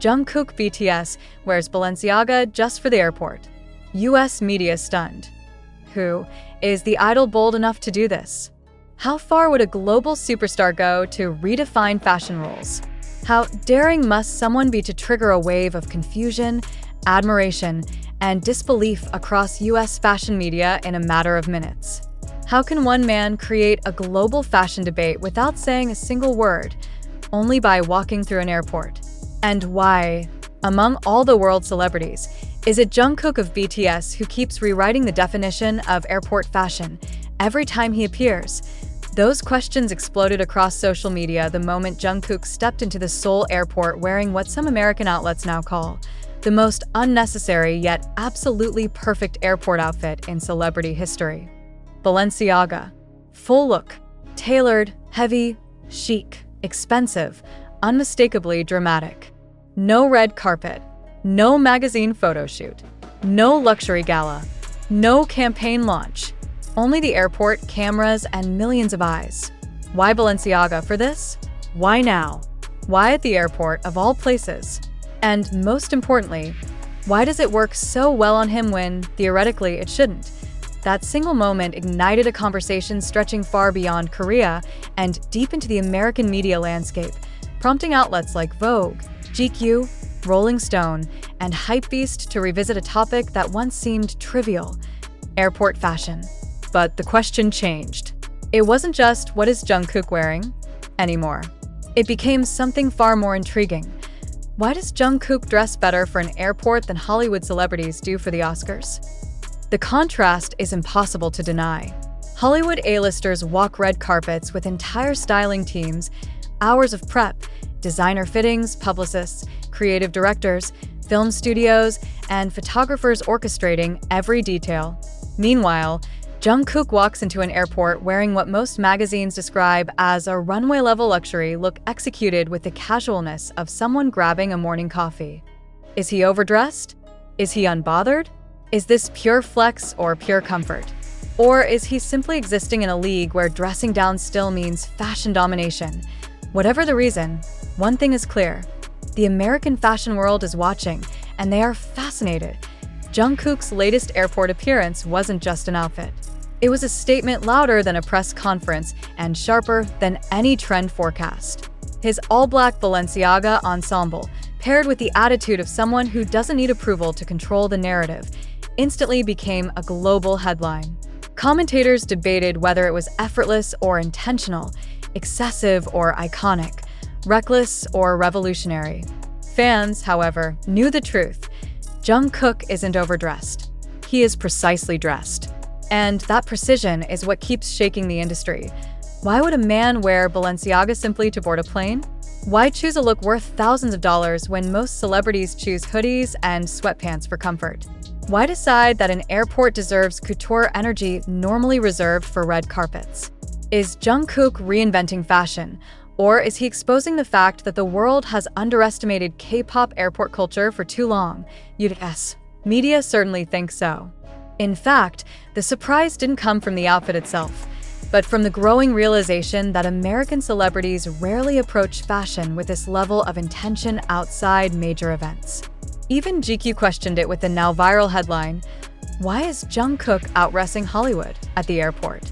Jungkook BTS wears Balenciaga just for the airport. US media stunned. Who is the idol bold enough to do this? How far would a global superstar go to redefine fashion rules? How daring must someone be to trigger a wave of confusion, admiration, and disbelief across US fashion media in a matter of minutes? How can one man create a global fashion debate without saying a single word, only by walking through an airport? And why, among all the world celebrities, is it Jungkook of BTS who keeps rewriting the definition of airport fashion every time he appears? Those questions exploded across social media the moment Jungkook stepped into the Seoul airport wearing what some American outlets now call the most unnecessary yet absolutely perfect airport outfit in celebrity history. Balenciaga. Full look. Tailored, heavy, chic, expensive, unmistakably dramatic. No red carpet. No magazine photo shoot. No luxury gala. No campaign launch. Only the airport, cameras, and millions of eyes. Why Balenciaga for this? Why now? Why at the airport of all places? And most importantly, why does it work so well on him when, theoretically, it shouldn't? That single moment ignited a conversation stretching far beyond Korea and deep into the American media landscape, prompting outlets like Vogue, GQ, Rolling Stone, and Hypebeast to revisit a topic that once seemed trivial: airport fashion. But the question changed. It wasn't just "what is Jungkook wearing?" anymore. It became something far more intriguing. Why does Jungkook dress better for an airport than Hollywood celebrities do for the Oscars? The contrast is impossible to deny. Hollywood A-listers walk red carpets with entire styling teams, hours of prep, designer fittings, publicists, creative directors, film studios, and photographers orchestrating every detail. Meanwhile, Jungkook walks into an airport wearing what most magazines describe as a runway-level luxury look executed with the casualness of someone grabbing a morning coffee. Is he overdressed? Is he unbothered? Is this pure flex or pure comfort? Or is he simply existing in a league where dressing down still means fashion domination? Whatever the reason, one thing is clear. The American fashion world is watching, and they are fascinated. Jungkook's latest airport appearance wasn't just an outfit. It was a statement louder than a press conference and sharper than any trend forecast. His all-black Balenciaga ensemble, paired with the attitude of someone who doesn't need approval to control the narrative, instantly became a global headline. Commentators debated whether it was effortless or intentional, excessive or iconic, reckless or revolutionary. Fans, however, knew the truth. Jungkook isn't overdressed. He is precisely dressed. And that precision is what keeps shaking the industry. Why would a man wear Balenciaga simply to board a plane? Why choose a look worth thousands of dollars when most celebrities choose hoodies and sweatpants for comfort? Why decide that an airport deserves couture energy normally reserved for red carpets? Is Jungkook reinventing fashion? Or is he exposing the fact that the world has underestimated K-pop airport culture for too long? Yes, media certainly think so. In fact, the surprise didn't come from the outfit itself, but from the growing realization that American celebrities rarely approach fashion with this level of intention outside major events. Even GQ questioned it with the now viral headline, "Why is Jungkook outdressing Hollywood at the airport?"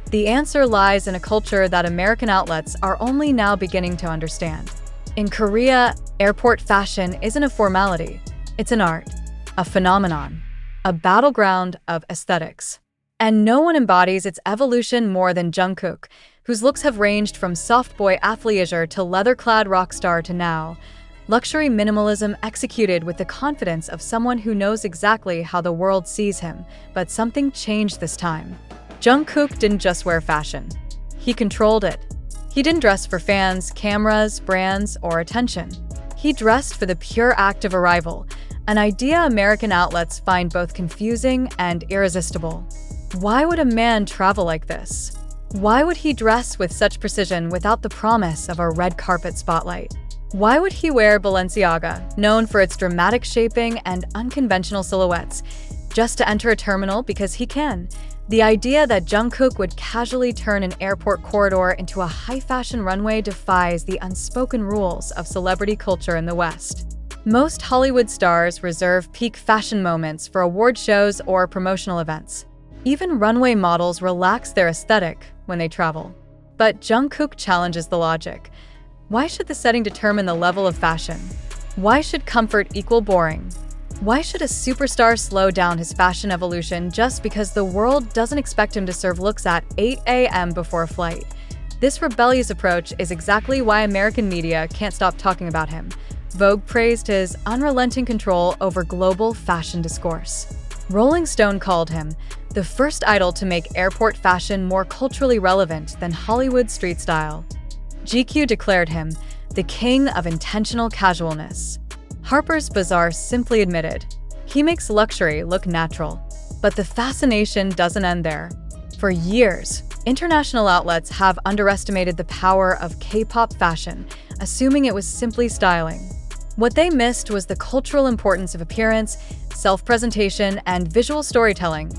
The answer lies in a culture that American outlets are only now beginning to understand. In Korea, airport fashion isn't a formality. It's an art, a phenomenon, a battleground of aesthetics. And no one embodies its evolution more than Jungkook, whose looks have ranged from soft boy athleisure to leather-clad rock star to now luxury minimalism executed with the confidence of someone who knows exactly how the world sees him. But something changed this time. Jungkook didn't just wear fashion. He controlled it. He didn't dress for fans, cameras, brands, or attention. He dressed for the pure act of arrival, an idea American outlets find both confusing and irresistible. Why would a man travel like this? Why would he dress with such precision without the promise of a red carpet spotlight? Why would he wear Balenciaga, known for its dramatic shaping and unconventional silhouettes, just to enter a terminal because he can? The idea that Jungkook would casually turn an airport corridor into a high-fashion runway defies the unspoken rules of celebrity culture in the West. Most Hollywood stars reserve peak fashion moments for award shows or promotional events. Even runway models relax their aesthetic when they travel. But Jungkook challenges the logic. Why should the setting determine the level of fashion? Why should comfort equal boring? Why should a superstar slow down his fashion evolution just because the world doesn't expect him to serve looks at 8 a.m. before a flight? This rebellious approach is exactly why American media can't stop talking about him. Vogue praised his unrelenting control over global fashion discourse. Rolling Stone called him the first idol to make airport fashion more culturally relevant than Hollywood street style. GQ declared him the king of intentional casualness. Harper's Bazaar simply admitted, he makes luxury look natural. But the fascination doesn't end there. For years, international outlets have underestimated the power of K-pop fashion, assuming it was simply styling. What they missed was the cultural importance of appearance, self-presentation, and visual storytelling.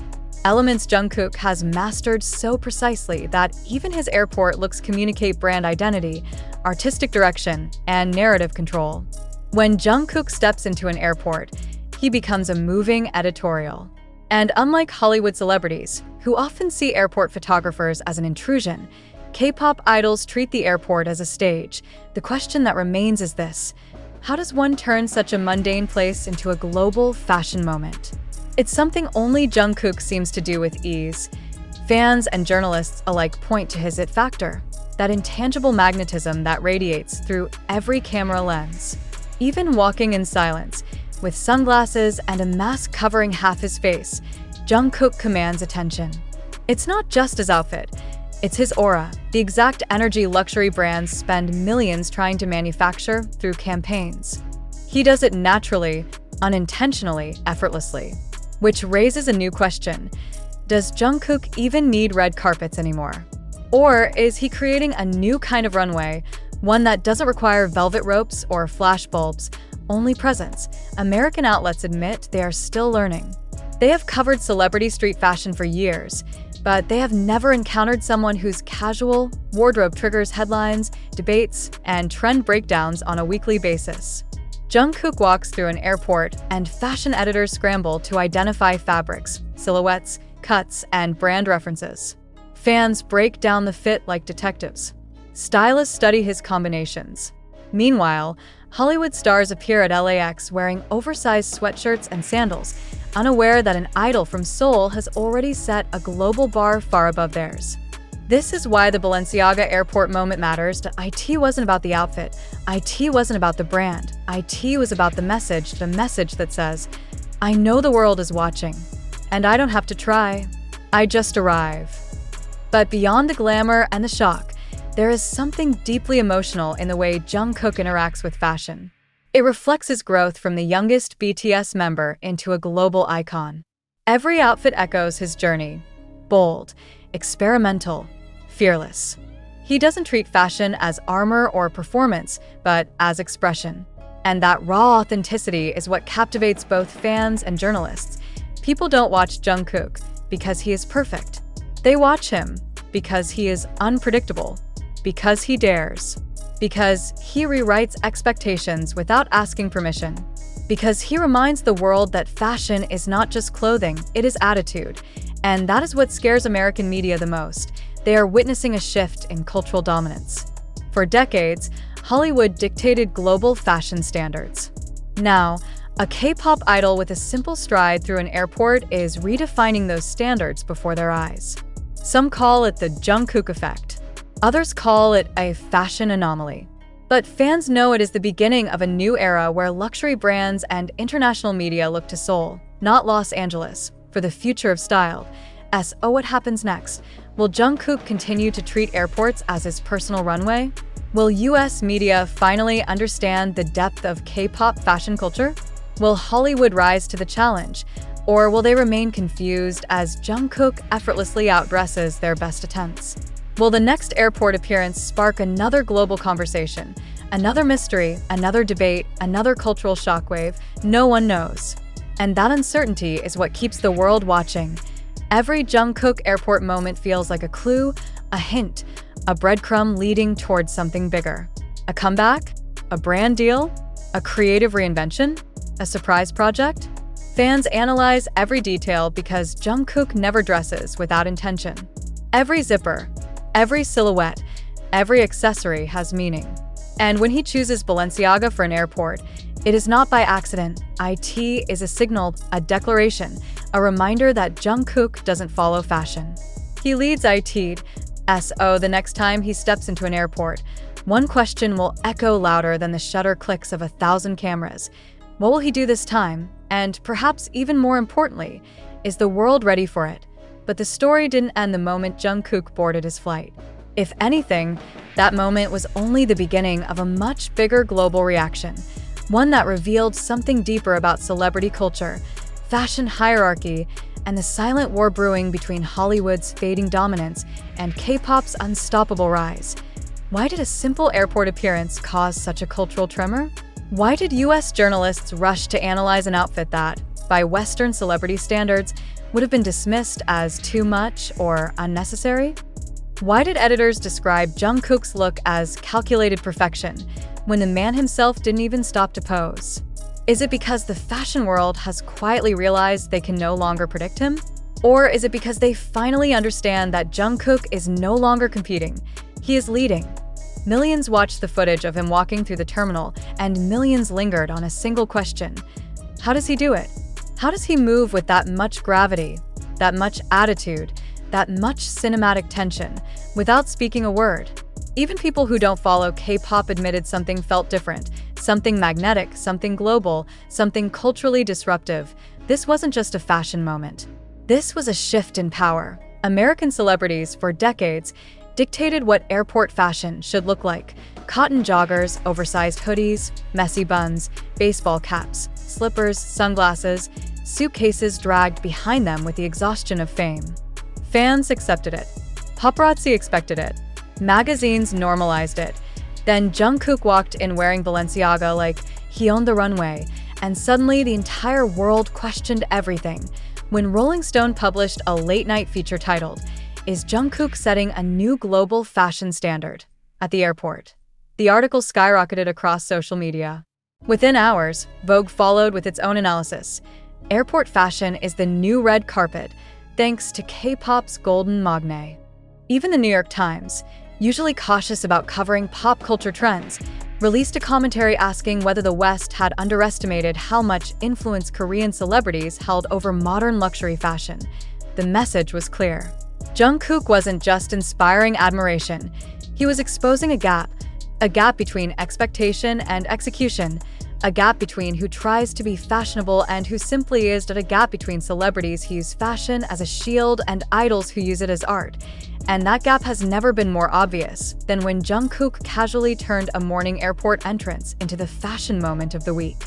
Elements Jungkook has mastered so precisely that even his airport looks communicate brand identity, artistic direction, and narrative control. When Jungkook steps into an airport, he becomes a moving editorial. And unlike Hollywood celebrities, who often see airport photographers as an intrusion, K-pop idols treat the airport as a stage. The question that remains is this: how does one turn such a mundane place into a global fashion moment? It's something only Jungkook seems to do with ease. Fans and journalists alike point to his it factor, that intangible magnetism that radiates through every camera lens. Even walking in silence, with sunglasses and a mask covering half his face, Jungkook commands attention. It's not just his outfit, it's his aura, the exact energy luxury brands spend millions trying to manufacture through campaigns. He does it naturally, unintentionally, effortlessly. Which raises a new question. Does Jungkook even need red carpets anymore? Or is he creating a new kind of runway, one that doesn't require velvet ropes or flash bulbs, only presence? American outlets admit they are still learning. They have covered celebrity street fashion for years, but they have never encountered someone whose casual wardrobe triggers headlines, debates, and trend breakdowns on a weekly basis. Jungkook walks through an airport, and fashion editors scramble to identify fabrics, silhouettes, cuts, and brand references. Fans break down the fit like detectives. Stylists study his combinations. Meanwhile, Hollywood stars appear at LAX wearing oversized sweatshirts and sandals, unaware that an idol from Seoul has already set a global bar far above theirs. This is why the Balenciaga airport moment matters. IT wasn't about the outfit. IT wasn't about the brand. IT was about the message that says, I know the world is watching, and I don't have to try. I just arrive. But beyond the glamour and the shock, there is something deeply emotional in the way Jungkook interacts with fashion. It reflects his growth from the youngest BTS member into a global icon. Every outfit echoes his journey. Bold, experimental, fearless. He doesn't treat fashion as armor or performance, but as expression. And that raw authenticity is what captivates both fans and journalists. People don't watch Jungkook because he is perfect. They watch him because he is unpredictable, because he dares, because he rewrites expectations without asking permission, because he reminds the world that fashion is not just clothing, it is attitude. And that is what scares American media the most. They are witnessing a shift in cultural dominance. For decades, Hollywood dictated global fashion standards. Now, a K-pop idol with a simple stride through an airport is redefining those standards before their eyes. Some call it the Jungkook effect. Others call it a fashion anomaly. But fans know it is the beginning of a new era where luxury brands and international media look to Seoul, not Los Angeles, for the future of style. So what happens next? Will Jungkook continue to treat airports as his personal runway? Will US media finally understand the depth of K-pop fashion culture? Will Hollywood rise to the challenge? Or will they remain confused as Jungkook effortlessly outdresses their best attempts? Will the next airport appearance spark another global conversation, another mystery, another debate, another cultural shockwave? No one knows. And that uncertainty is what keeps the world watching. Every Jungkook airport moment feels like a clue, a hint, a breadcrumb leading towards something bigger. A comeback? A brand deal? A creative reinvention? A surprise project? Fans analyze every detail because Jungkook never dresses without intention. Every zipper, every silhouette, every accessory has meaning. And when he chooses Balenciaga for an airport, it is not by accident. It is a signal, a declaration, a reminder that Jungkook doesn't follow fashion. He leads IT'S the next time he steps into an airport. One question will echo louder than the shutter clicks of 1,000 cameras. What will he do this time? And perhaps even more importantly, is the world ready for it? But the story didn't end the moment Jungkook boarded his flight. If anything, that moment was only the beginning of a much bigger global reaction, one that revealed something deeper about celebrity culture, fashion hierarchy, and the silent war brewing between Hollywood's fading dominance and K-pop's unstoppable rise. Why did a simple airport appearance cause such a cultural tremor? Why did US journalists rush to analyze an outfit that, by Western celebrity standards, would have been dismissed as too much or unnecessary? Why did editors describe Jungkook's look as calculated perfection when the man himself didn't even stop to pose? Is it because the fashion world has quietly realized they can no longer predict him? Or is it because they finally understand that Jungkook is no longer competing? He is leading. Millions watched the footage of him walking through the terminal, and millions lingered on a single question. How does he do it? How does he move with that much gravity, that much attitude, that much cinematic tension, without speaking a word? Even people who don't follow K-pop admitted something felt different, something magnetic, something global, something culturally disruptive. This wasn't just a fashion moment. This was a shift in power. American celebrities, for decades, dictated what airport fashion should look like. Cotton joggers, oversized hoodies, messy buns, baseball caps, slippers, sunglasses, suitcases dragged behind them with the exhaustion of fame. Fans accepted it. Paparazzi expected it. Magazines normalized it. Then Jungkook walked in wearing Balenciaga like he owned the runway, and suddenly the entire world questioned everything. When Rolling Stone published a late-night feature titled, "Is Jungkook setting a new global fashion standard?" at the airport, the article skyrocketed across social media. Within hours, Vogue followed with its own analysis. Airport fashion is the new red carpet, thanks to K-pop's golden magne. Even the New York Times, usually cautious about covering pop culture trends, released a commentary asking whether the West had underestimated how much influence Korean celebrities held over modern luxury fashion. The message was clear. Jungkook wasn't just inspiring admiration, he was exposing a gap between expectation and execution, a gap between who tries to be fashionable and who simply is, a gap between celebrities who use fashion as a shield and idols who use it as art. And that gap has never been more obvious than when Jungkook casually turned a morning airport entrance into the fashion moment of the week.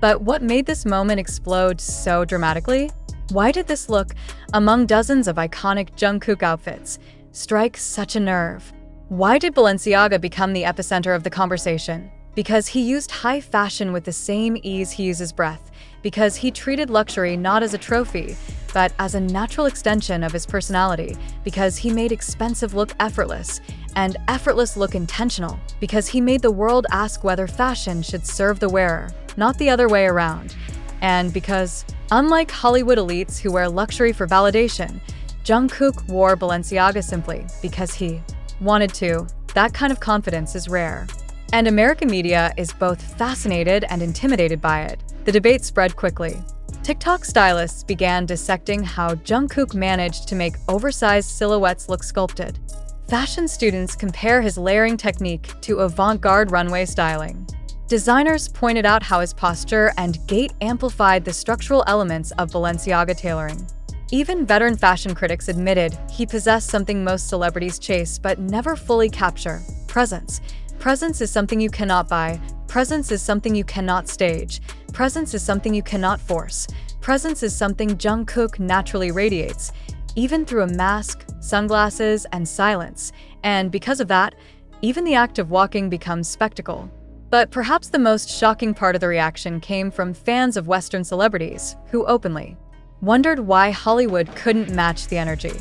But what made this moment explode so dramatically? Why did this look, among dozens of iconic Jungkook outfits, strike such a nerve? Why did Balenciaga become the epicenter of the conversation? Because he used high fashion with the same ease he uses breath, because he treated luxury not as a trophy, but as a natural extension of his personality, because he made expensive look effortless, and effortless look intentional, because he made the world ask whether fashion should serve the wearer, not the other way around. And because, unlike Hollywood elites who wear luxury for validation, Jungkook wore Balenciaga simply because he wanted to. That kind of confidence is rare. And American media is both fascinated and intimidated by it. The debate spread quickly. TikTok stylists began dissecting how Jungkook managed to make oversized silhouettes look sculpted. Fashion students compare his layering technique to avant-garde runway styling. Designers pointed out how his posture and gait amplified the structural elements of Balenciaga tailoring. Even veteran fashion critics admitted he possessed something most celebrities chase but never fully capture: presence. Presence is something you cannot buy. Presence is something you cannot stage. Presence is something you cannot force. Presence is something Jungkook naturally radiates, even through a mask, sunglasses, and silence. And because of that, even the act of walking becomes spectacle. But perhaps the most shocking part of the reaction came from fans of Western celebrities, who openly wondered why Hollywood couldn't match the energy.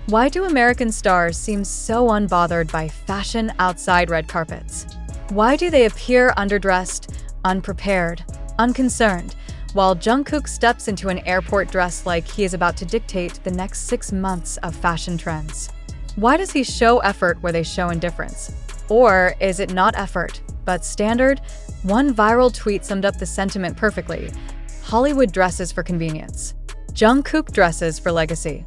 Why do American stars seem so unbothered by fashion outside red carpets? Why do they appear underdressed, unprepared, unconcerned, while Jungkook steps into an airport dressed like he is about to dictate the next 6 months of fashion trends. Why does he show effort where they show indifference? Or is it not effort, but standard? One viral tweet summed up the sentiment perfectly. Hollywood dresses for convenience. Jungkook dresses for legacy.